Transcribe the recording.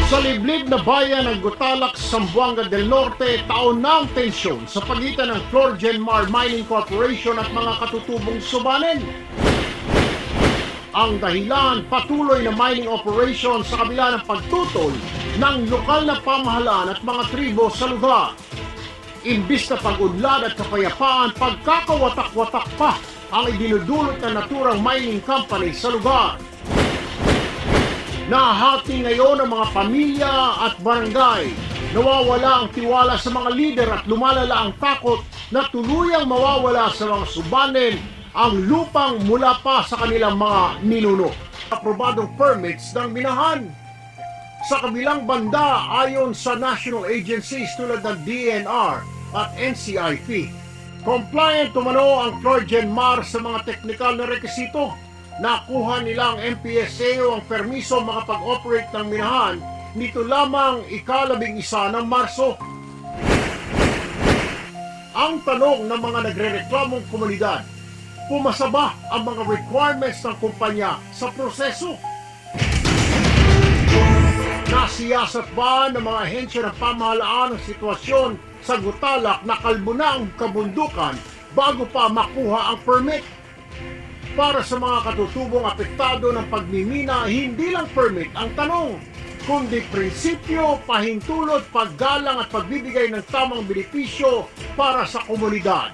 Sa liblib na bayan ng Gutalak, Zamboanga del Norte, taon na ang tensyon sa pagitan ng Florgenmar Mining Corporation at mga katutubong subanen. Ang dahilan, patuloy na mining operation sa kabila ng pagtutol ng lokal na pamahalaan at mga tribo sa lugar. Imbis na pag-unlad at kapayapaan, pagkakawatak-watak pa ang idinudulot ng naturang mining company sa lugar. Nahati ngayon ang mga pamilya at barangay. Nawawala ang tiwala sa mga lider at lumalala ang takot na tuluyang mawawala sa mga subanen ang lupang mula pa sa kanilang mga ninuno. Aprobadong permits ng minahan. Sa kabilang banda, ayon sa national agencies tulad ng DNR at NCIP, compliant umano ang Florgenmar sa mga teknikal na rekisito. Nakuha nilang MPSA o ang permiso makapag-operate ng minahan nito lamang ika-11 ng Marso. Ang tanong ng mga nagrereklamong komunidad, pumasa ba ang mga requirements ng kumpanya sa proseso? Nasiyasat ba ng mga ahensya ng pamahalaan ang sitwasyon sa Gutalak na kalbo na ang kabundukan bago pa makuha ang permit? Para sa mga katutubong apektado ng pagmimina, hindi lang permit ang tanong, kundi prinsipyo, pahintulot, paggalang at pagbibigay ng tamang benepisyo para sa komunidad.